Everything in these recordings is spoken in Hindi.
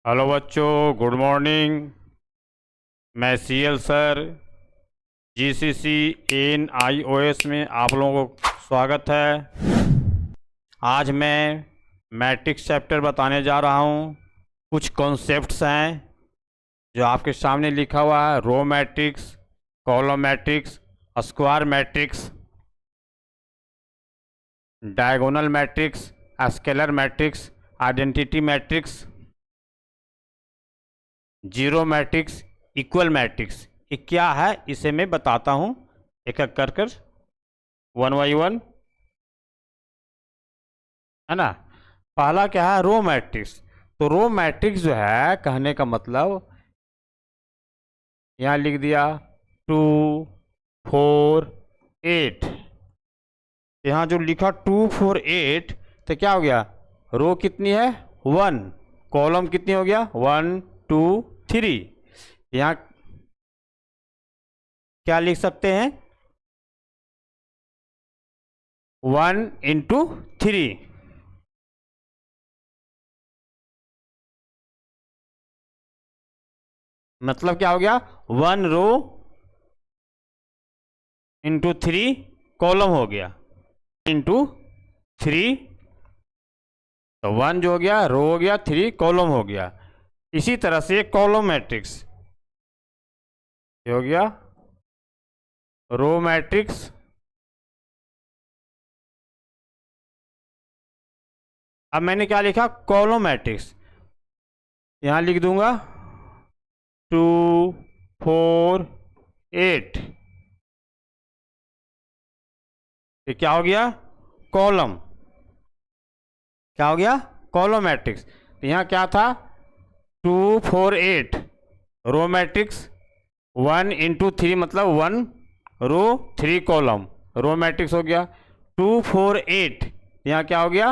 हेलो बच्चों, गुड मॉर्निंग। मैं सीएल सर जीसीसी NIOS में आप लोगों को स्वागत है। आज मैं मैट्रिक्स चैप्टर बताने जा रहा हूँ। कुछ कॉन्सेप्ट्स हैं जो आपके सामने लिखा हुआ है। Row matrix, column matrix, square matrix, diagonal matrix, scalar matrix, identity matrix, zero matrix, equal matrix. ये क्या है इसे मैं बताता हूँ एक एक कर कर, वन बाई वन, है ना। पहला क्या है? Row matrix. तो रो मैट्रिक्स जो है, कहने का मतलब यहाँ लिख दिया 2 4 8। यहाँ जो लिखा 2 4 8, तो क्या हो गया? रो कितनी है? 1। कॉलम कितनी हो गया? 1 2 3। यहाँ क्या लिख सकते हैं? 1 इंटू 3। मतलब क्या हो गया? 1 रो इंटू 3 कॉलम हो गया, इंटू 3। तो 1 जो हो गया रो हो गया, 3 कॉलम हो गया। इसी तरह से कॉलम मैट्रिक्स हो गया रो मैट्रिक्स। अब मैंने क्या लिखा? Column matrix. यहां लिख दूंगा 2 4 8। ये क्या हो गया? कॉलम। क्या हो गया? Column matrix. तो यहाँ क्या था? 2 4 8 रो मैट्रिक्स। 1 इंटू 3 मतलब 1 रो 3 कॉलम, रो मैट्रिक्स हो गया। 2 4 8 यहाँ क्या हो गया?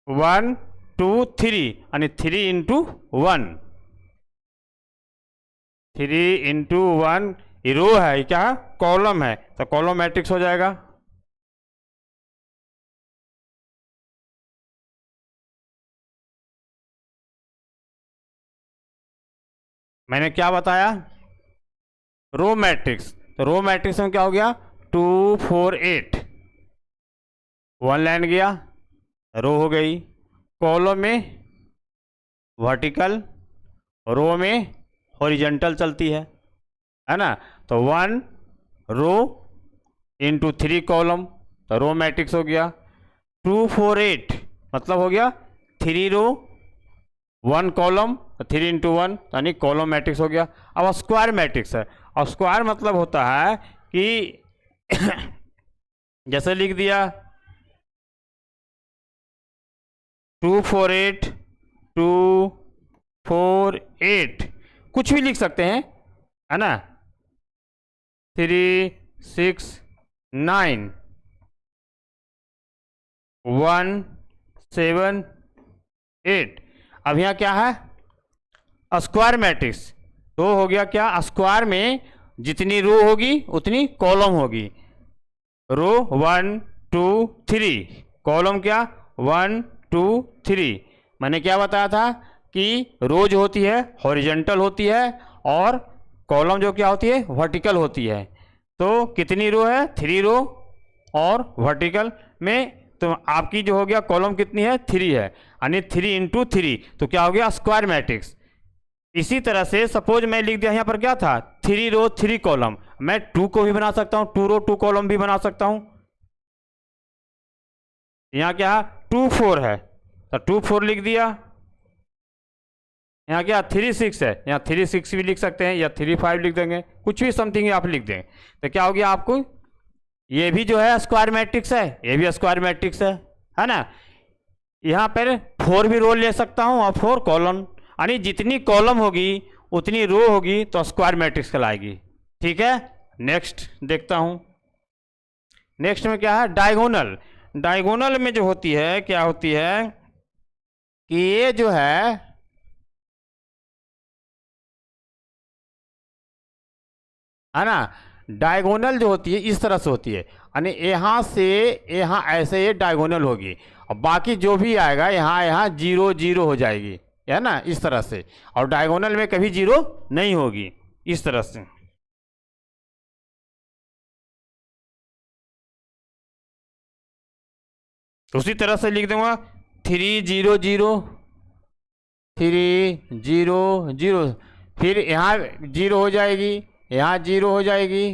1 2 3 यानी 3 इंटू 1। 3 इंटू 1 ये रो है, ये क्या है? कॉलम है, तो कॉलम मैट्रिक्स हो जाएगा। मैंने क्या बताया? Row matrix. तो रो मैट्रिक्स में क्या हो गया? 2 4 8, 1 लाइन गया, रो हो गई। कॉलम में वर्टिकल, रो में हॉरिजॉन्टल चलती है ना। तो 1 रो इंटू 3 कॉलम, तो रो मैट्रिक्स हो गया। 2 4 8 मतलब हो गया 3 रो 1 कॉलम, 3 इंटू 1 यानी कॉलम मैट्रिक्स हो गया। अब स्क्वायर मैट्रिक्स है। और स्क्वायर मतलब होता है कि जैसे लिख दिया 2 4 8 2 4 8, कुछ भी लिख सकते हैं, है ना। 3 6 9 1 7 8। अब यहाँ क्या है? Square matrix. तो हो गया क्या? स्क्वायर में जितनी रो होगी उतनी कॉलम होगी। रो 1 2 3, कॉलम क्या? 1 2 3। मैंने क्या बताया था कि रो जो होती है हॉरिजॉन्टल होती है और कॉलम जो क्या होती है? वर्टिकल होती है। तो कितनी रो है? 3 रो, और वर्टिकल में तो आपकी जो हो गया कॉलम कितनी है? 3 है, यानी 3 इंटू 3। तो क्या हो गया? Square matrix. इसी तरह से सपोज मैं लिख दिया यहाँ पर क्या था? 3 रो 3 कॉलम। मैं 2 को भी बना सकता हूँ, 2 रो 2 कॉलम भी बना सकता हूँ। यहाँ क्या है? 2 4 है, तो 2 4 लिख दिया। यहाँ क्या 3 6 है, यहाँ 3 6 भी लिख सकते हैं, या 3 5 लिख देंगे, कुछ भी समथिंग आप लिख देंगे। तो क्या हो गया आपको? ये भी जो है स्क्वायर मैट्रिक्स है, ये भी स्क्वायर मैट्रिक्स है ना। यहाँ पर 4 भी रो ले सकता हूँ और 4 कॉलम, यानी जितनी कॉलम होगी उतनी रो होगी तो स्क्वायर मैट्रिक्स कहलाएगी। ठीक है, नेक्स्ट देखता हूँ। नेक्स्ट में क्या है? डायगोनल। डायगोनल में जो होती है, क्या होती है कि ये जो है ना, डायगोनल जो होती है इस तरह से होती है, यानी यहाँ से यहाँ ऐसे ये डायगोनल होगी। और बाकी जो भी आएगा यहाँ यहाँ 0 0 हो जाएगी, है ना, इस तरह से। और डायगोनल में कभी 0 नहीं होगी, इस तरह से। उसी तरह से लिख दूंगा 3 0 0 3 0 0, फिर यहाँ 0 हो जाएगी, यहाँ 0 हो जाएगी,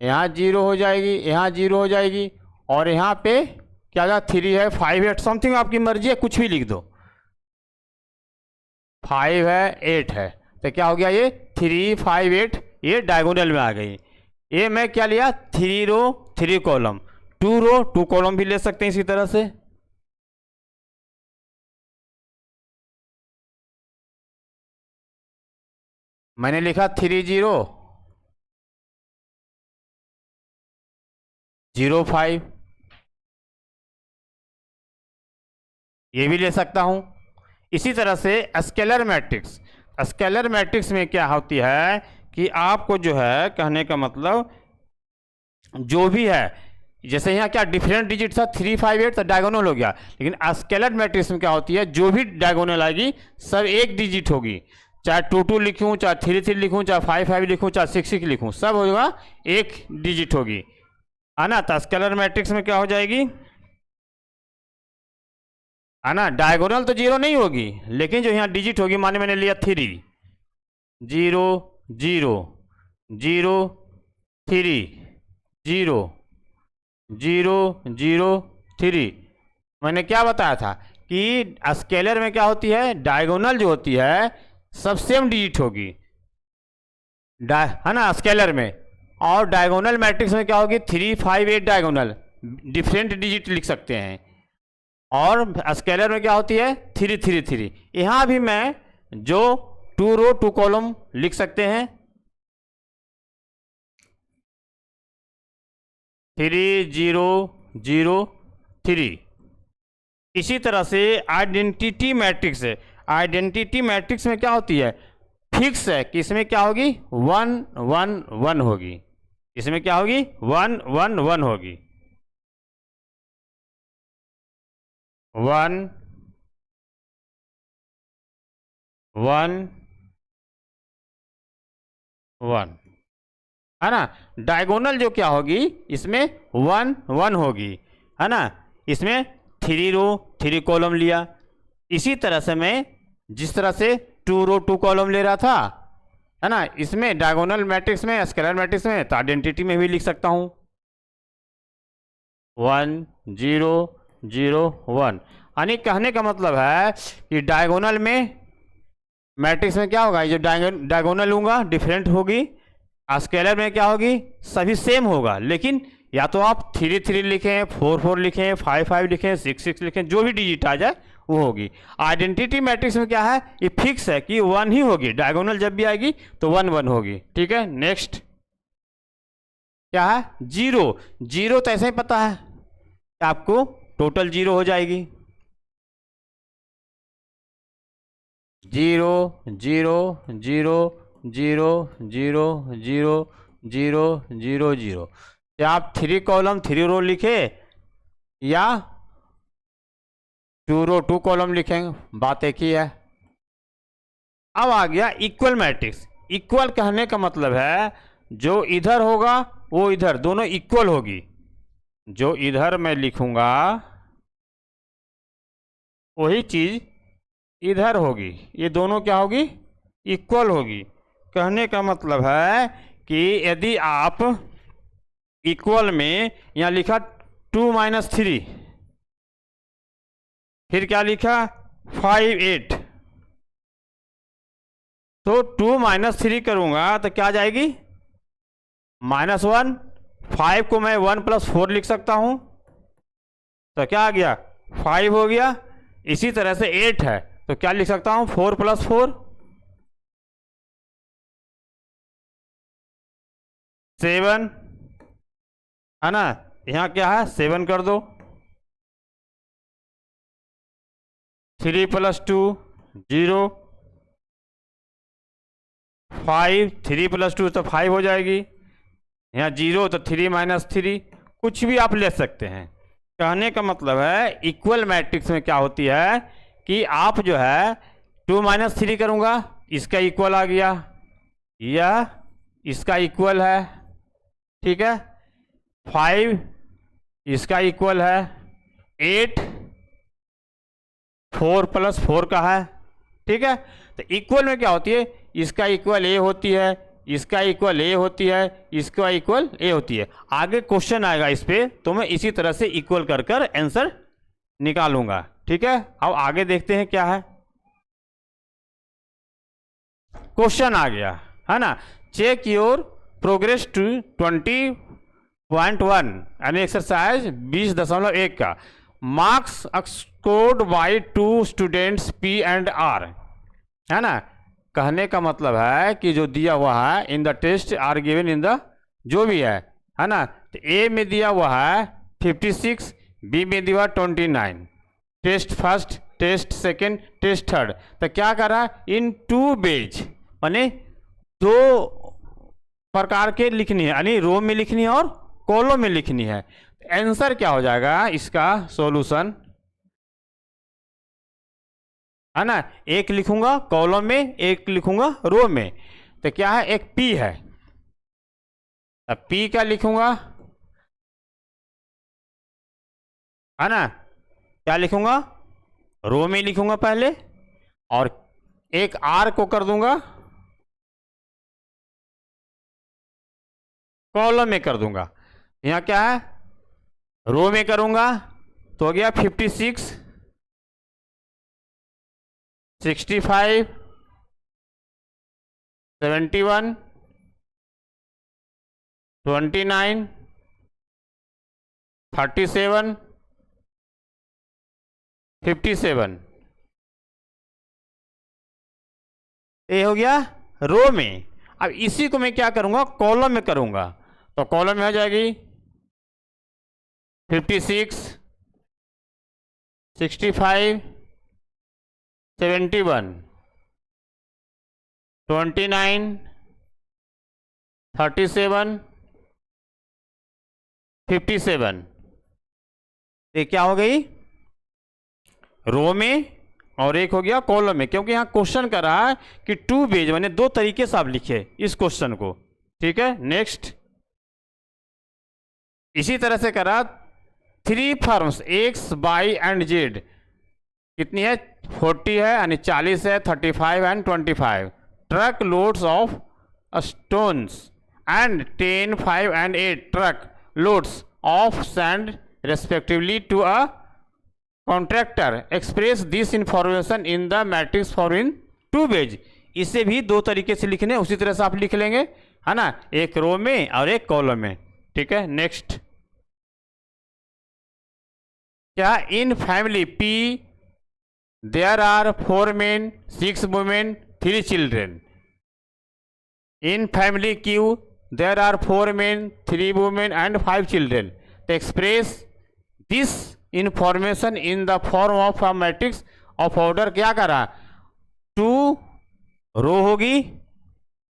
यहाँ 0 हो जाएगी, यहाँ 0 हो जाएगी, और यहाँ पे क्या था 3 है 5 है, समथिंग आपकी मर्जी है, कुछ भी लिख दो। 5 है 8 है, तो क्या हो गया ये 3 5 8, ये डायगोनल में आ गई। ये मैं क्या लिया 3 रो 3 कॉलम, 2 रो 2 कॉलम भी ले सकते हैं इसी तरह से। मैंने लिखा 3 0 0 5, ये भी ले सकता हूं। इसी तरह से स्केलर मैट्रिक्स, स्केलर मैट्रिक्स में क्या होती है कि आपको जो है कहने का मतलब जो भी है, जैसे यहाँ क्या डिफरेंट डिजिट था 3 5 8 तो डायगोनल हो गया, लेकिन स्केलर मैट्रिक्स में क्या होती है जो भी डायगोनल आएगी सब एक डिजिट होगी, चाहे 2 2 लिखूँ, चाहे 3 3 लिखूँ, चाहे 5 5 लिखूँ, चाहे 6 6 लिखूँ, सब होगा एक डिजिट होगी, है ना। तो स्केलर मैट्रिक्स में क्या हो जाएगी, है ना, डायगोनल तो 0 नहीं होगी, लेकिन जो यहाँ डिजिट होगी, माने मैंने लिया 3 0 0 0 3 0 0 0 3। मैंने क्या बताया था कि स्केलर में क्या होती है, डायगोनल जो होती है सब सेम डिजिट होगी, है ना, स्केलर में। और डायगोनल मैट्रिक्स में क्या होगी 3 5 8 डायगोनल, डिफरेंट डिजिट लिख सकते हैं। और स्केलर में क्या होती है 3 3 3। यहाँ भी मैं जो 2 रो 2 कॉलम लिख सकते हैं, 3 0 0 3। इसी तरह से आइडेंटिटी मैट्रिक्स है, आइडेंटिटी मैट्रिक्स में क्या होती है फिक्स है कि इसमें क्या होगी 1 1 1 होगी, इसमें क्या होगी 1 1 1 होगी, 1 1 1, है ना। डायगोनल जो क्या होगी इसमें 1 1 होगी, है ना। इसमें 3 रो 3 कॉलम लिया। इसी तरह से मैं जिस तरह से 2 रो 2 कॉलम ले रहा था, है ना, इसमें डायगोनल मैट्रिक्स में स्केलर मैट्रिक्स में तो आइडेंटिटी में भी लिख सकता हूँ 1 0 0 1। यानी कहने का मतलब है कि डायगोनल में मैट्रिक्स में क्या होगा, ये जो डायगोनल लूँगा डिफरेंट होगी, स्केलर में क्या होगी सभी सेम होगा, लेकिन या तो आप 3 3 लिखें, 4 4 लिखें, 5 5 लिखें, 6 6 लिखें, जो भी डिजिट आ जाए वो होगी। आइडेंटिटी मैट्रिक्स में क्या है ये फिक्स है कि 1 ही होगी, डायगोनल जब भी आएगी तो 1 1 होगी, ठीक है। नेक्स्ट क्या है 0 0, तो ऐसे ही पता है आपको टोटल 0 हो जाएगी, 0 0 0 0 0 0 0 0 0। या आप 3 कॉलम 3 रो लिखे या 2 रो 2 कॉलम लिखेंगे, बात एक ही है। अब आ गया इक्वल मैट्रिक्स। इक्वल कहने का मतलब है जो इधर होगा वो इधर दोनों इक्वल होगी, जो इधर मैं लिखूंगा वही चीज इधर होगी, ये दोनों क्या होगी इक्वल होगी। कहने का मतलब है कि यदि आप इक्वल में यहाँ लिखा 2 - 3, फिर क्या लिखा 5 8, तो 2 - 3 करूंगा तो क्या आ जाएगी -1। 5 को मैं 1 + 4 लिख सकता हूं, तो क्या आ गया 5 हो गया। इसी तरह से 8 है तो क्या लिख सकता हूं 4 + 4 7, है ना। यहाँ क्या है 7 कर दो, 3 + 2 0, 5 3 + 2 तो 5 हो जाएगी, यहाँ 0 तो 3 - 3, कुछ भी आप ले सकते हैं। कहने का मतलब है इक्वल मैट्रिक्स में क्या होती है कि आप जो है 2 - 3 करूँगा, इसका इक्वल आ गया, यह इसका इक्वल है, ठीक है, 5 इसका इक्वल है, 8 4 + 4 का है, ठीक है। तो इक्वल में क्या होती है, इसका इक्वल ए होती है, इसका इक्वल ए होती है, इसका इक्वल ए होती है। आगे क्वेश्चन आएगा इस पे, तो मैं इसी तरह से इक्वल कर कर आंसर निकालूंगा, ठीक है। अब आगे देखते हैं क्या है। क्वेश्चन आ गया है ना, चेक योर प्रोग्रेस टू 20.1 यानी एक्सरसाइज 20.1 का marks scored by 2 students P and R, है ना। कहने का मतलब है कि जो दिया हुआ है in the test are given in the, जो भी है ना। तो ए में दिया हुआ है 56, बी में दिया हुआ 29, test first, test second, test third. तो क्या कर रहा है, इन 2 बेज यानी 2 प्रकार के लिखनी है, यानी रो में लिखनी है और कॉलम में लिखनी है। आंसर क्या हो जाएगा इसका सॉल्यूशन, है ना। एक लिखूंगा कॉलम में, एक लिखूंगा रो में। तो क्या है, एक पी है, अब पी का लिखूंगा, है ना। क्या लिखूंगा, रो में लिखूंगा पहले, और एक आर को कर दूंगा कॉलम में कर दूंगा। यहाँ क्या है, रो में करूंगा तो हो गया 56, 65, 71, 29, 37, 57। ये हो गया रो में। अब इसी को मैं क्या करूंगा, कॉलम में करूंगा। तो कॉलम में हो जाएगी 56, 65, 71, 29, 37, 57। ये क्या हो गई, रो में, और एक हो गया कॉलम में। क्योंकि यहाँ क्वेश्चन कर रहा है कि 2 बेज मैंने 2 तरीके से आप लिखे इस क्वेश्चन को, ठीक है। नेक्स्ट इसी तरह से करा 3 firms x, Y and Z, कितनी है, 40 है यानी 40 है, 35 and 25 truck loads of stones and 10, 5 and 8 truck loads of sand respectively to a contractor, express this information in the matrix for in 2 beige. इसे भी 2 तरीके से लिखने, उसी तरह से आप लिख लेंगे, है ना, एक रो में और एक कॉलम में, ठीक है। नेक्स्ट क्या, in family P there are 4 men, 6 women, 3 children। In family Q there are 4 men, 3 women and 5 children। तो express this information in the form of a matrix of order, क्या करा, 2 रो होगी,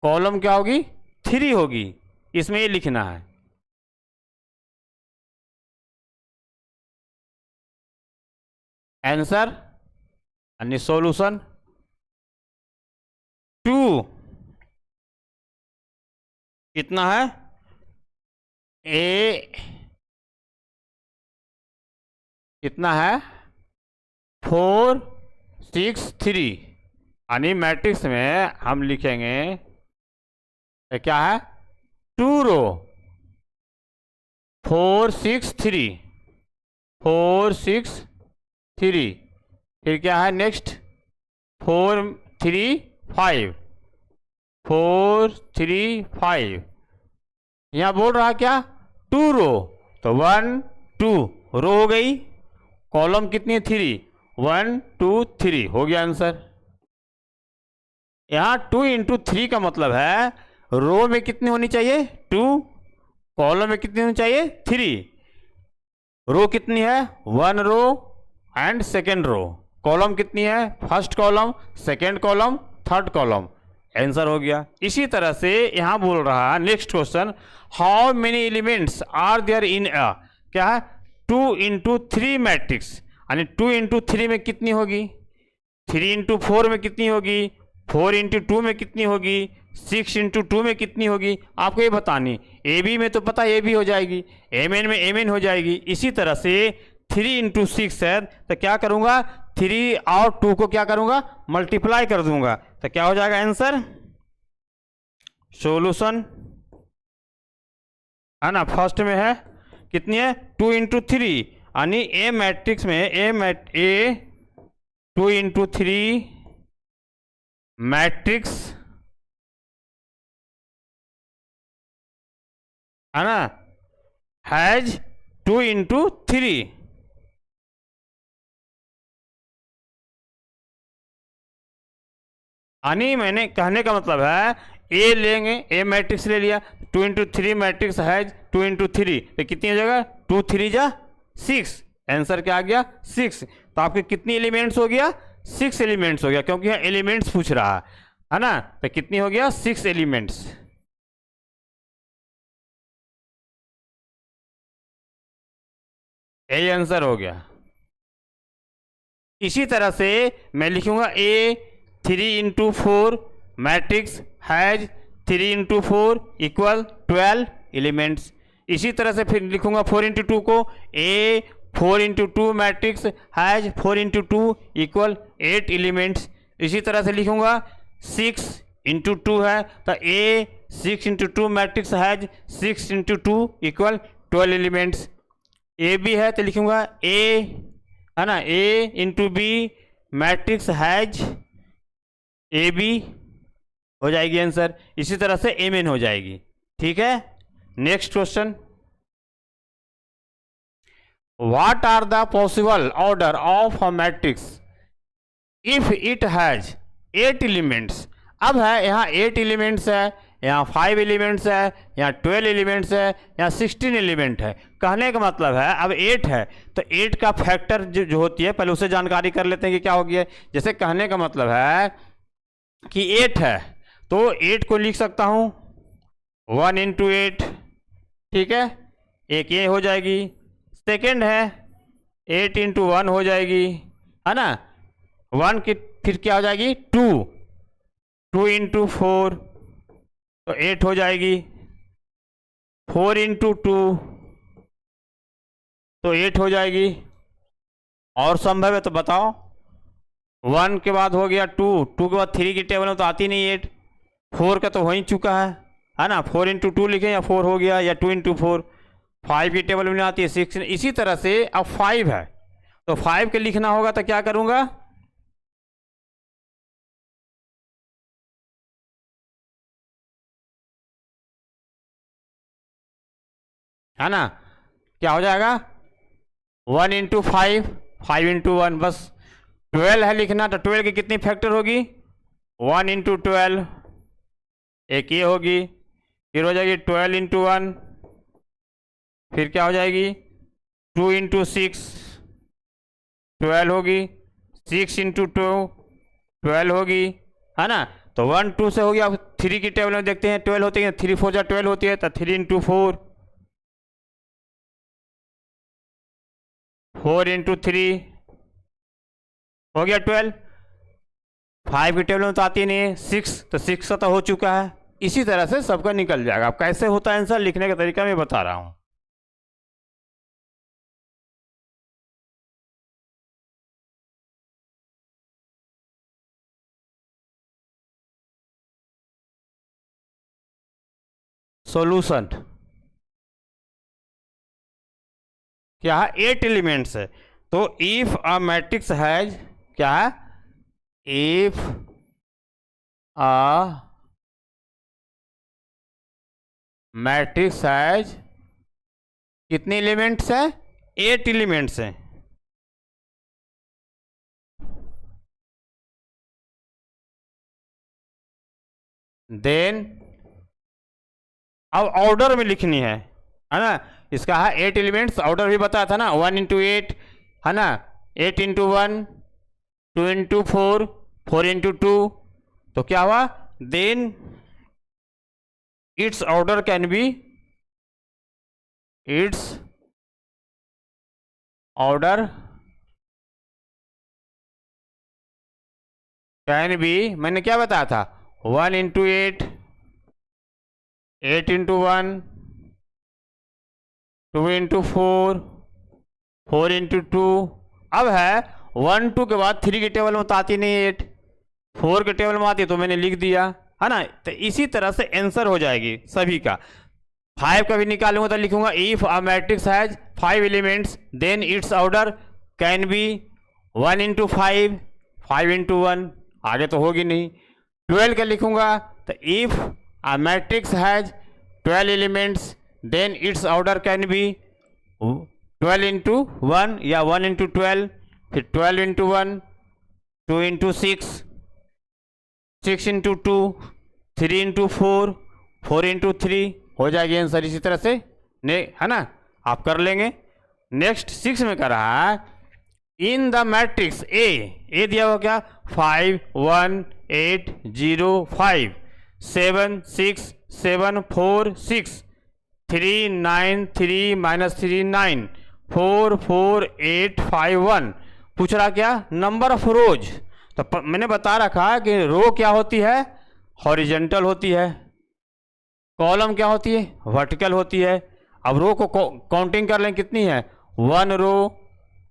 कॉलम क्या होगी, 3 होगी। इसमें ये लिखना है। आंसर यानी सॉल्यूशन 2 कितना है, ए कितना है 4, 6, 3 यानी मैट्रिक्स में हम लिखेंगे क्या है, 2 रो 4, 6, 3, 4, 6, 3, फिर क्या है नेक्स्ट 4, 3, 5, 4, 3, 5। यहाँ बोल रहा क्या, 2 रो, तो 1, 2 रो हो गई, कॉलम कितनी है, 3, 1, 2, 3 हो गया आंसर। यहाँ 2 × 3 का मतलब है रो में कितनी होनी चाहिए, 2, कॉलम में कितनी होनी चाहिए, 3। रो कितनी है, 1 row and second row, column कितनी है, first column, second column, third column. Answer हो गया। इसी तरह से यहां बोल रहा है next question, how many elements are there in a, क्या है, 2 × 3 मैट्रिक्स, यानी 2 × 3 में कितनी होगी, 3 × 4 में कितनी होगी, 4 × 2 में कितनी होगी, 6 × 2 में कितनी होगी, आपको ये बतानी। ए बी में तो पता ए बी हो जाएगी, एम एन में एम एन हो जाएगी। इसी तरह से 3 × 6 है, तो क्या करूँगा, 3 और 2 को क्या करूँगा, मल्टीप्लाई कर दूंगा, तो क्या हो जाएगा आंसर, सोल्यूशन, है ना। फर्स्ट में है कितनी है, 2 × 3, यानी ए मैट्रिक्स में ए 2 × 3 मैट्रिक्स, है ना, हैज 2 × 3, यानी मैंने कहने का मतलब है ए लेंगे, ए मैट्रिक्स ले लिया, 2 × 3 मैट्रिक्स हैज 2 × 3, तो कितनी हो जाएगा, 2 3 जा 6, आंसर क्या आ गया 6। तो आपके कितनी एलिमेंट्स हो गया, 6 एलिमेंट्स हो गया, क्योंकि यहाँ एलिमेंट्स पूछ रहा है ना। तो कितनी हो गया, 6 एलिमेंट्स। यही आंसर हो गया। इसी तरह से मैं लिखूंगा ए 3 × 4 मैट्रिक्स हैज 3 × 4 = 12 एलिमेंट्स। इसी तरह से फिर लिखूंगा 4 × 2 को, ए 4 × 2 मैट्रिक्स हैज 4 × 2 = 8 एलिमेंट्स। इसी तरह से लिखूंगा 6 × 2 है, तो a 6 × 2 matrix has 6 × 2 = 12 elements. A b है तो लिखूंगा ए, है ना, a × b matrix has a b हो जाएगी आंसर। इसी तरह से एम एन हो जाएगी। ठीक है, next question, what are the possible order of a matrix if it has 8 elements. अब है यहाँ 8 एलिमेंट्स है, यहाँ 5 एलिमेंट्स है, यहाँ 12 एलिमेंट्स है, यहाँ 16 एलिमेंट है। कहने का मतलब है अब 8 है तो 8 का फैक्टर जो होती है, पहले उसे जानकारी कर लेते हैं कि क्या होगी है। जैसे कहने का मतलब है कि 8 है तो 8 को लिख सकता हूँ 1 × 8, ठीक है, एक ये हो जाएगी। सेकेंड है 8 × 1 हो जाएगी, है ना, 1 की फिर क्या हो जाएगी 2 × 4 तो 8 हो जाएगी, 4 × 2 तो 8 हो जाएगी। और संभव है तो बताओ, 1 के बाद हो गया 2, 2 के बाद 3 की टेबल में तो आती नहीं 8, 4 का तो हो ही चुका है ना, 4 × 2 लिखें या 4 हो गया, या 2 × 4, 5 की टेबल में नहीं आती है 6। इसी तरह से अब 5 है तो 5 के लिखना होगा तो क्या करूँगा, है ना, क्या हो जाएगा 1 × 5, 5 × 1, बस 12 है लिखना, तो 12 की कितनी फैक्टर होगी 1 × 12, एक ये होगी, फिर हो जाएगी 12 × 1, फिर क्या हो जाएगी 2 × 6 12 होगी, 6 × 2 12 होगी, है ना। तो 1 2 से हो गया। अब 3 की टेबल में देखते हैं 12 होती है, 3 4 जा 12 होती है, तो 3 × 4, 4 × 3 हो गया 12। 5 की टेबल में तो आती नहीं है 6, तो 6 का तो हो चुका है। इसी तरह से सबका निकल जाएगा। अब कैसे होता है आंसर लिखने का तरीका मैं बता रहा हूँ। सॉल्यूशन क्या है, 8 एलिमेंट्स है, तो इफ अ मैट्रिक्स हैज, क्या है, इफ अ मैट्रिक्स हैज कितने एलिमेंट्स हैं, 8 एलिमेंट्स हैं, देन अब ऑर्डर में लिखनी है ना। इसका है 8 एलिमेंट्स, ऑर्डर भी बताया था ना, 1 × 8, है ना, 8 × 1, 2 × 4, 4 × 2, तो क्या हुआ, then its order can be, its order can be, मैंने क्या बताया था, 1 इंटू 8, 8 इंटू 1, 2 इंटू 4, 4 इंटू 2। अब है 1 2 के बाद 3 के टेबल में तो आती नहीं है 8, 4 के टेबल में आती है तो मैंने लिख दिया, है ना। तो इसी तरह से आंसर हो जाएगी सभी का। 5 का भी निकालूंगा तो लिखूंगा if a matrix has 5 elements then its order can be 1 into 5, 5 into 1, आगे तो होगी नहीं। 12 का लिखूंगा तो if a matrix has 12 elements then its order can be 12 into 1 या 1 इंटू 12, फिर 12 into 1, 2 into 6, 6 into 2, 3 into 4, 4 into 3, हो जाएगी आंसर। इसी तरह से है ना, आप कर लेंगे। नेक्स्ट 6 में कर रहा है इन द मैट्रिक्स ए दिया हुआ क्या, 5 1 8 0 5 7 6 7 4 6 3 9 3 माइनस 3 9 4 4 8 5 1। पूछ रहा क्या, नंबर ऑफ रोज। तो मैंने बता रखा कि रो क्या होती है, हॉरिजेंटल होती है, कॉलम क्या होती है, वर्टिकल होती है। अब रो को काउंटिंग कर लें कितनी है, 1 रो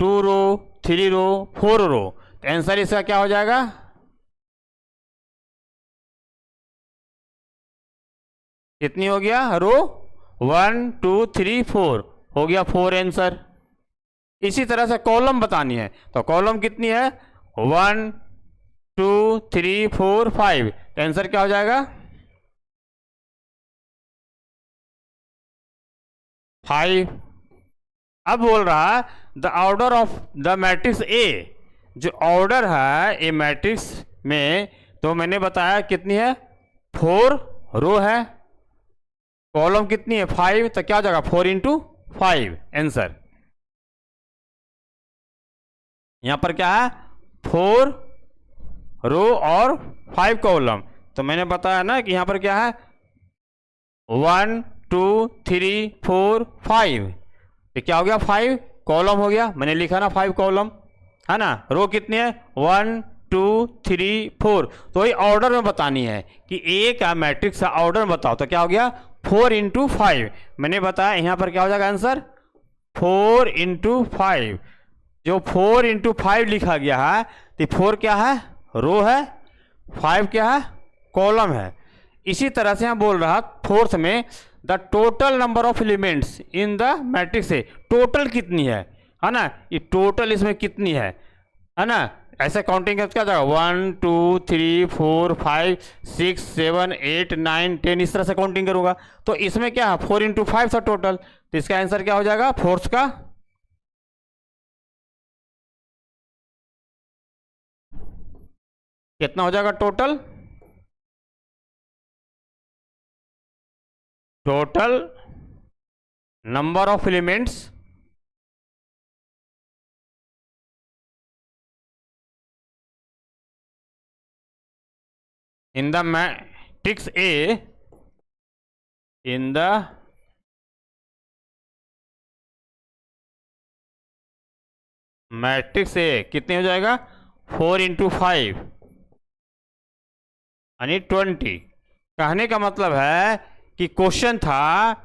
2 रो 3 रो 4 रो। तो आंसर इसका क्या हो जाएगा, कितनी हो गया रो, 1 2 3 4 हो गया 4 आंसर। इसी तरह से कॉलम बतानी है तो कॉलम कितनी है, 1 2 3 4 5। तो आंसर क्या हो जाएगा 5। अब बोल रहा the order of the matrix A, जो ऑर्डर है ए मैट्रिक्स में, तो मैंने बताया कितनी है, 4 रो है, कॉलम कितनी है 5, तो क्या हो जाएगा 4 इंटू 5 आंसर। यहां पर क्या है 4 रो और 5 कॉलम। तो मैंने बताया ना कि यहां पर क्या है 1 2 3 4 5, तो क्या हो गया 5 कॉलम हो गया, मैंने लिखा ना 5 कॉलम, है ना। रो कितनी है 1 2 3 4। तो ये ऑर्डर में बतानी है कि ए का मैट्रिक्स का ऑर्डर में बताओ, तो क्या हो गया 4 इंटू 5। मैंने बताया यहाँ पर क्या हो जाएगा आंसर 4 इंटू 5। जो 4 इंटू 5 लिखा गया है तो 4 क्या है, रो है, 5 क्या है, कॉलम है। इसी तरह से हम बोल रहा फोर्थ में the total number of elements in the matrix है, टोटल कितनी है ना, ये टोटल इसमें कितनी है ना। ऐसे काउंटिंग क्या जाएगा 1 2 3 4 5 6 7 8 9 10, इस तरह से काउंटिंग करूंगा। तो इसमें क्या है 4 इंटू 5 था टोटल, तो इसका आंसर क्या हो जाएगा फोर्थ का कितना हो जाएगा total, total number of elements in the matrix A, in the matrix A कितने हो जाएगा 4 इंटू 5 यानी 20। कहने का मतलब है कि क्वेश्चन था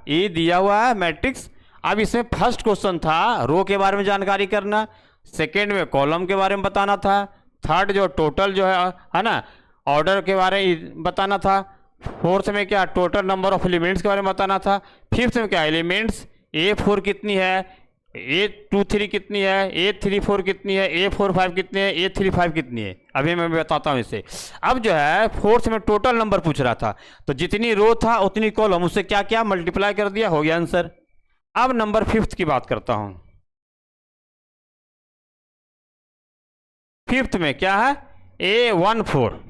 ये दिया हुआ है मैट्रिक्स, अब इसमें फर्स्ट क्वेश्चन था रो के बारे में जानकारी करना, सेकेंड में कॉलम के बारे में बताना था, थर्ड जो टोटल जो है ना ऑर्डर के बारे में बताना था, फोर्थ में क्या टोटल नंबर ऑफ एलिमेंट्स के बारे में बताना था, फिफ्थ में क्या एलिमेंट्स A4 कितनी है, A23 कितनी है, A34 कितनी है, A45 कितनी है, A35 कितनी है। अभी मैं बताता हूँ इसे। अब जो है फोर्थ में टोटल नंबर पूछ रहा था, तो जितनी रो था उतनी कॉलम, उससे क्या क्या मल्टीप्लाई कर दिया, हो गया आंसर। अब नंबर फिफ्थ की बात करता हूँ। फिफ्थ में क्या है A14,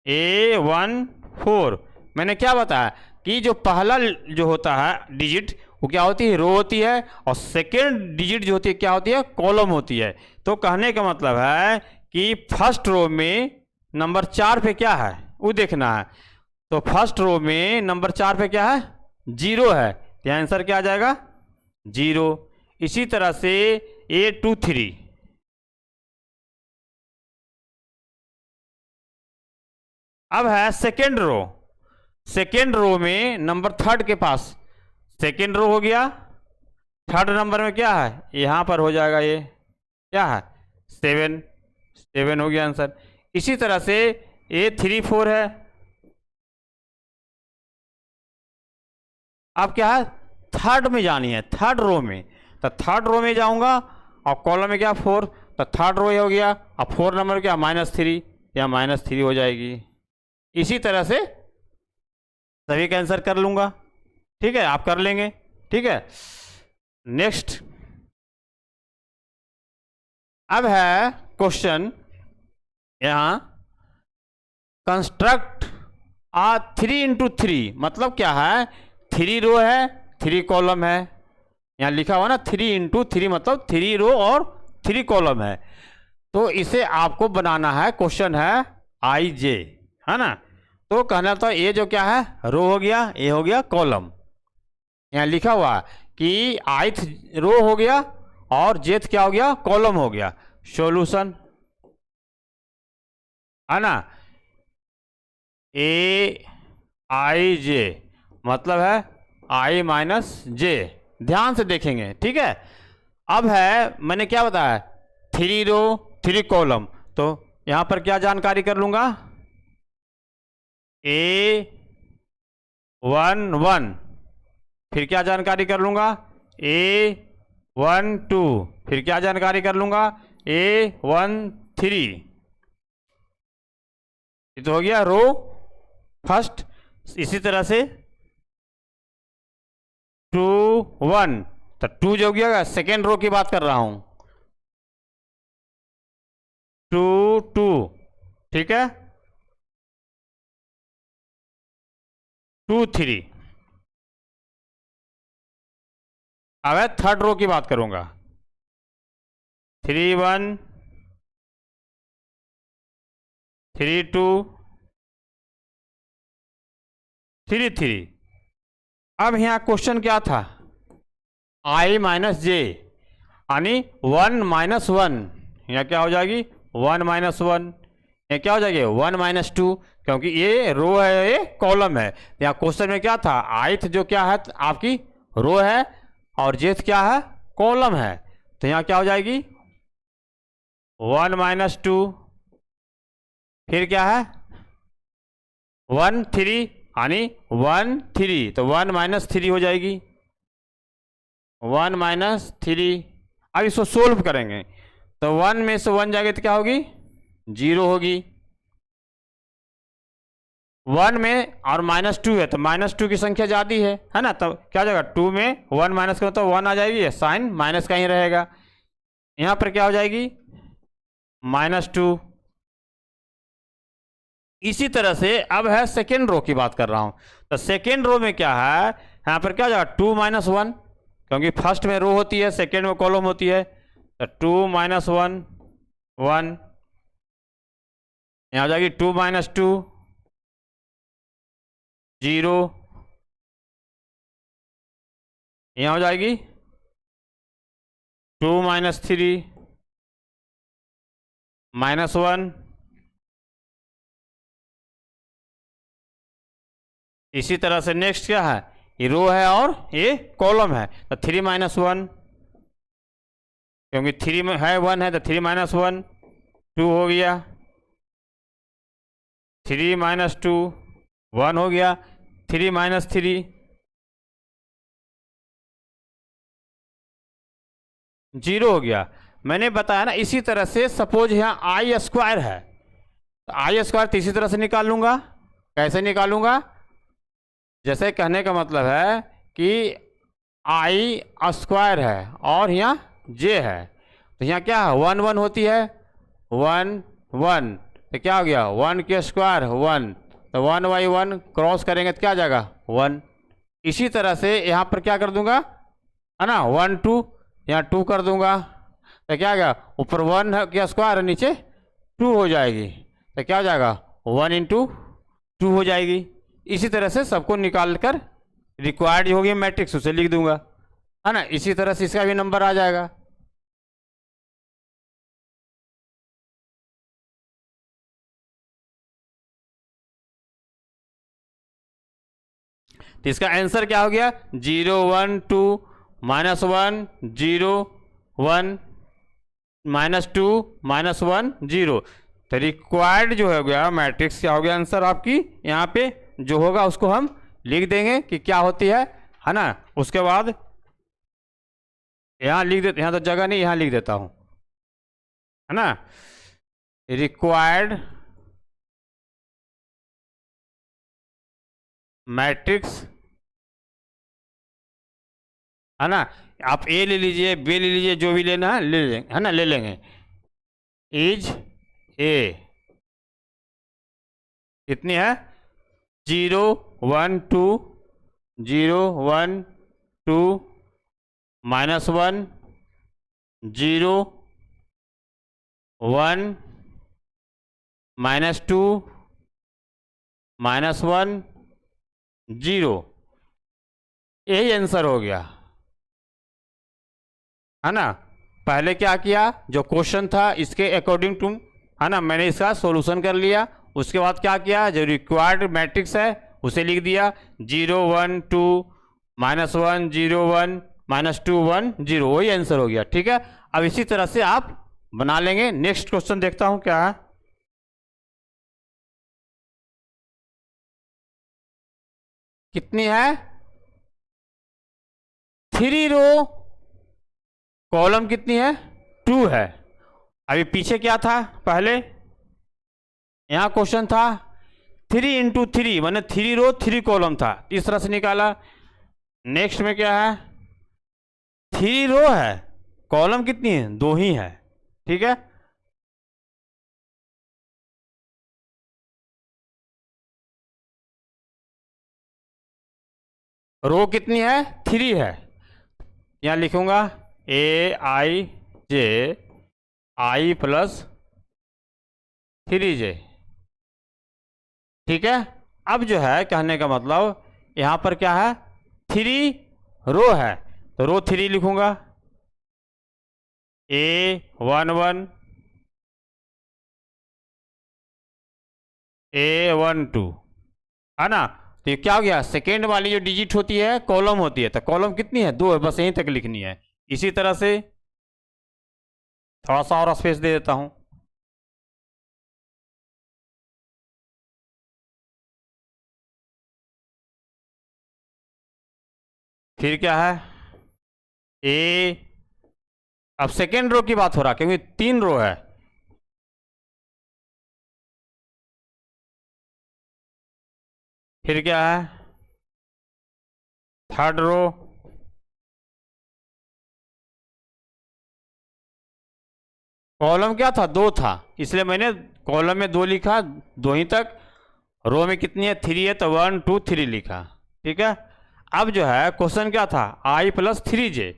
A14 मैंने क्या बताया कि जो पहला जो होता है डिजिट वो क्या होती है, रो होती है, और सेकेंड डिजिट जो होती है क्या होती है, कॉलम होती है। तो कहने का मतलब है कि फर्स्ट रो में नंबर 4 पे क्या है वो देखना है। तो फर्स्ट रो में नंबर 4 पे क्या है 0 है, तो आंसर क्या आ जाएगा 0। इसी तरह से A23, अब है सेकेंड रो। सेकेंड रो में नंबर थर्ड के पास सेकेंड रो हो गया, थर्ड नंबर में क्या है, यहां पर हो जाएगा, ये क्या है 7, 7 हो गया आंसर। इसी तरह से A34 है। अब क्या है, थर्ड में जानी है, थर्ड रो में, तो थर्ड रो में जाऊंगा और कॉलम में क्या 4, तो थर्ड रो हो गया। अब 4 नंबर क्या -3, या -3 हो जाएगी। इसी तरह से सभी का आंसर कर लूंगा, ठीक है, आप कर लेंगे, ठीक है। नेक्स्ट अब है क्वेश्चन, यहां कंस्ट्रक्ट आ 3 × 3, मतलब क्या है, 3 रो है 3 कॉलम है, यहाँ लिखा हुआ ना 3 × 3, मतलब 3 रो और 3 कॉलम है। तो इसे आपको बनाना है, क्वेश्चन है IJ, है ना। तो कहना था ये जो क्या है रो हो गया, ये हो गया कॉलम। यहाँ लिखा हुआ कि ith रो हो गया और jth क्या हो गया, कॉलम हो गया। सॉल्यूशन है ना, AIJ मतलब है I - J, ध्यान से देखेंगे, ठीक है। अब है मैंने क्या बताया, 3 रो 3 कॉलम, तो यहां पर क्या जानकारी कर लूंगा, A11, फिर क्या जानकारी कर लूंगा, A12, फिर क्या जानकारी कर लूंगा, A13। ये तो हो गया रो फर्स्ट। इसी तरह से 2 1, तो 2 जो हो गया सेकेंड रो की बात कर रहा हूं, 2 2, ठीक है, 2 3। अब है थर्ड रो की बात करूंगा, 3 1 3 2 3 3। अब यहाँ क्वेश्चन क्या था, I - J, यानी 1 - 1, यहाँ क्या हो जाएगी 1 - 1, ये क्या हो जाएगी 1 - 2, क्योंकि ये रो है ये कॉलम है। यहाँ क्वेश्चन में क्या था, ith जो क्या है आपकी रो है और jth क्या है कॉलम है, तो यहाँ क्या हो जाएगी 1 - 2, फिर क्या है 1 3, यानी 1 3, तो 1 - 3 हो जाएगी, 1 - 3। अब इसको सोल्व करेंगे, तो 1 में से 1 जाएगी तो क्या होगी 0 होगी, 1 में और -2 है, तो -2 की संख्या ज़्यादा है ना, तो क्या हो जाएगा 2 में 1 माइनस करो तो 1 आ जाएगी, साइन माइनस का ही रहेगा। यहाँ पर क्या हो जाएगी -2। इसी तरह से अब है सेकेंड रो की बात कर रहा हूँ, तो सेकेंड रो में क्या है, यहाँ पर क्या हो जाएगा 2 - 1, क्योंकि फर्स्ट में रो होती है सेकेंड में कॉलम होती है, तो 2 - 1 1, यहाँ हो जाएगी 2 - 2 0, यहाँ हो जाएगी 2 - 3 -1। इसी तरह से नेक्स्ट क्या है, ये रो है और ये कॉलम है, तो 3 - 1, क्योंकि 3 में है 1 है तो 3 - 1 2 हो गया, 3 - 2 1 हो गया, 3 - 3 0 हो गया। मैंने बताया ना, इसी तरह से सपोज यहाँ I² है, तो I² इसी तरह से निकाल लूंगा। कैसे निकालूंगा, जैसे कहने का मतलब है कि I² है और यहाँ J है, तो यहाँ क्या है 1 1 होती है, 1 1, तो क्या हो गया 1 के स्क्वायर 1, तो 1 बाई 1 क्रॉस करेंगे तो क्या आ जाएगा 1। इसी तरह से यहाँ पर क्या कर दूंगा, है ना 1 2, यहाँ 2 कर दूंगा, तो क्या आ गया ऊपर 1 के स्क्वायर है नीचे 2 हो जाएगी, तो क्या हो जाएगा 1 × 2 हो जाएगी। इसी तरह से सबको निकाल कर रिक्वायर्ड होगी मैट्रिक्स उसे लिख दूंगा। है ना। इसी तरह से इसका भी नंबर आ जाएगा। तो इसका आंसर क्या हो गया, 0 1 2 -1 0 1 -2 -1 0। तो रिक्वायर्ड जो हो गया मैट्रिक्स क्या हो गया आंसर आपकी, यहाँ पे जो होगा उसको हम लिख देंगे कि क्या होती है ना। उसके बाद यहाँ लिख देते, यहाँ तो जगह नहीं, यहाँ लिख देता हूँ, है ना। रिक्वायर्ड मैट्रिक्स, है ना। आप ए ले लीजिए, बी ले लीजिए, जो भी लेना है ले लेंगे, है ना, ले लेंगे। इज ए कितनी है, 0 1 2 0 1 2 -1 0 1 -2 -1 0। यही आंसर हो गया, है ना। पहले क्या किया, जो क्वेश्चन था इसके अकॉर्डिंग टू, है ना, मैंने इसका सॉल्यूशन कर लिया। उसके बाद क्या किया, जो रिक्वायर्ड मैट्रिक्स है उसे लिख दिया, 0 1 2 -1 0 1 -2 1 0, वही आंसर हो गया। ठीक है, अब इसी तरह से आप बना लेंगे। नेक्स्ट क्वेश्चन देखता हूं क्या है। कितनी है, 3 रो, कॉलम कितनी है, 2 है। अभी पीछे क्या था, पहले यहाँ क्वेश्चन था 3 × 3 माने 3 रो 3 कॉलम था, इस तरह से निकाला। नेक्स्ट में क्या है, 3 रो है, कॉलम कितनी है, 2 ही है। ठीक है, रो कितनी है, 3 है। यहाँ लिखूंगा AIJ I + 3J। ठीक है, अब जो है कहने का मतलब यहाँ पर क्या है, 3 रो है, तो रो 3 लिखूंगा, A11 A12, है ना। तो ये क्या हो गया, सेकेंड वाली जो डिजिट होती है कॉलम होती है, तो कॉलम कितनी है, 2 है, बस यहीं तक लिखनी है। इसी तरह से थोड़ा सा और स्पेस दे देता हूं, फिर क्या है, ए, अब सेकेंड रो की बात हो रहा है क्योंकि 3 रो है। फिर क्या है, थर्ड रो, कॉलम क्या था, 2 था, इसलिए मैंने कॉलम में 2 लिखा, 2 ही तक। रो में कितनी है, 3 है, तो 1 2 3 लिखा। ठीक है, अब जो है क्वेश्चन क्या था, I + 3J,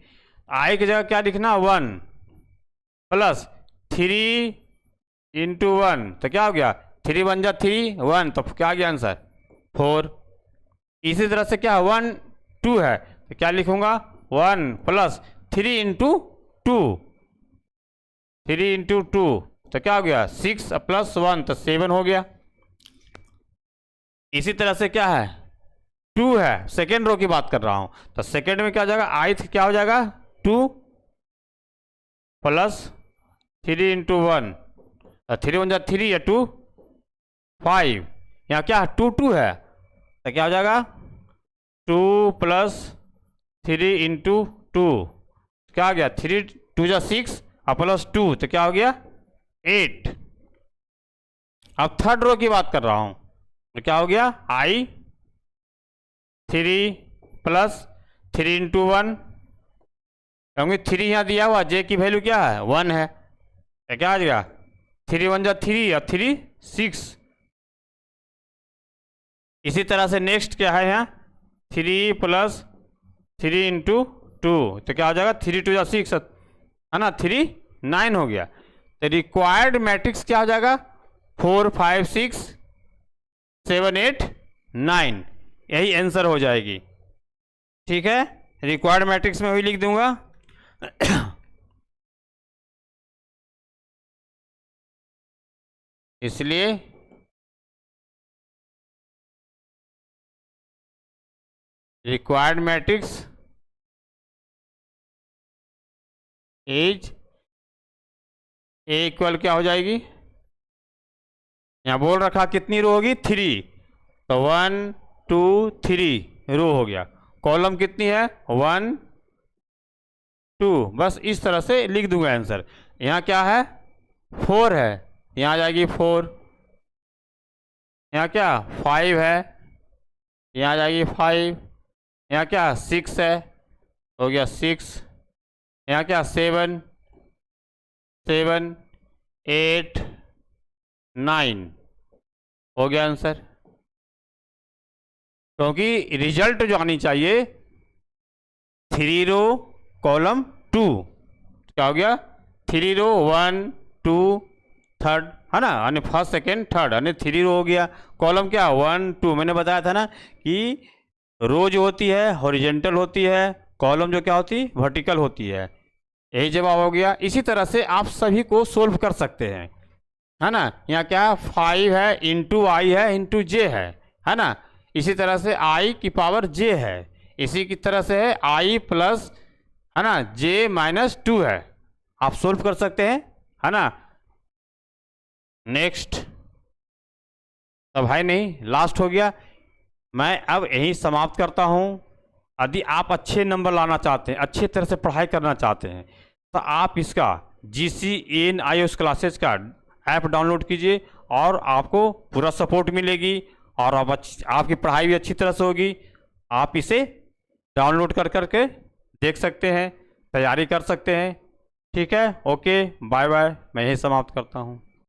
I की जगह क्या लिखना, 1 + 3 × 1, तो क्या हो गया, 3 1 जा 3 1, तो क्या आ गया आंसर, 4। इसी तरह से क्या 1 2 है, तो क्या लिखूंगा, 1 + 3 × 2 3 × 2, तो क्या हो गया, 6 + 1, तो 7 हो गया। इसी तरह से क्या है, 2 है, सेकेंड रो की बात कर रहा हूं, तो सेकेंड में क्या हो जाएगा, I क्या हो जाएगा, 2 + 3 × 1, 3 1 जा 3 या 2 5, यहाँ क्या 2 2 है, तो क्या हो जाएगा, 2 + 3 × 2, क्या आ गया, 3 2 जा 6 + 2, तो क्या हो गया, 8। अब थर्ड रो की बात कर रहा हूं, तो क्या हो गया, I 3 + 3 × 1, क्योंकि 3 यहाँ दिया हुआ, J की वैल्यू क्या है, 1 है, तो क्या आ जाएगा, 3 1 जा 3 और 3 6। इसी तरह से नेक्स्ट क्या है, यहाँ 3 + 3 × 2, तो क्या हो जाएगा, 3 2 जा 6, है ना, 3 9 हो गया। तो रिक्वायर्ड मैट्रिक्स क्या हो जाएगा, 4 5 6 7 8 9, यही आंसर हो जाएगी। ठीक है, रिक्वायर्ड मैट्रिक्स में वही लिख दूंगा। इसलिए required matrix is a equal क्या हो जाएगी, यहाँ बोल रखा कितनी रो होगी, 3, तो 1 2 3 रो हो गया। कॉलम कितनी है, 1 2, बस इस तरह से लिख दूंगा आंसर। यहाँ क्या है, 4 है, यहाँ आ जाएगी 4। यहाँ क्या 5 है, यहाँ आ जाएगी 5। यहाँ क्या 6 है, हो गया 6। यहाँ क्या 7 7 8 9 हो गया आंसर। क्योंकि रिजल्ट जो आनी चाहिए 3 रो कॉलम 2, क्या हो गया 3 रो 1 2 3 है ना, यानी फर्स्ट सेकेंड थर्ड, यानी 3 रो हो गया। कॉलम क्या 1 2, मैंने बताया था ना कि रो जो होती है हॉरिजेंटल होती है, कॉलम जो क्या होती है वर्टिकल होती है। यही जवाब हो गया। इसी तरह से आप सभी को सोल्व कर सकते हैं, है ना। यहाँ क्या 5 है इंटू आई है इंटू जे है ना। इसी तरह से आई की पावर जे है, इसी की तरह से है आई प्लस है ना जे माइनस 2 है। आप सोल्व कर सकते हैं, है ना। नेक्स्ट, अब है नहीं, लास्ट हो गया। मैं अब यहीं समाप्त करता हूँ। यदि आप अच्छे नंबर लाना चाहते हैं, अच्छी तरह से पढ़ाई करना चाहते हैं, तो आप इसका GCNIOS क्लासेस का ऐप डाउनलोड कीजिए और आपको पूरा सपोर्ट मिलेगी और आपकी पढ़ाई भी अच्छी तरह से होगी। आप इसे डाउनलोड कर करके देख सकते हैं, तैयारी कर सकते हैं। ठीक है, ओके, बाय बाय, मैं यही समाप्त करता हूँ।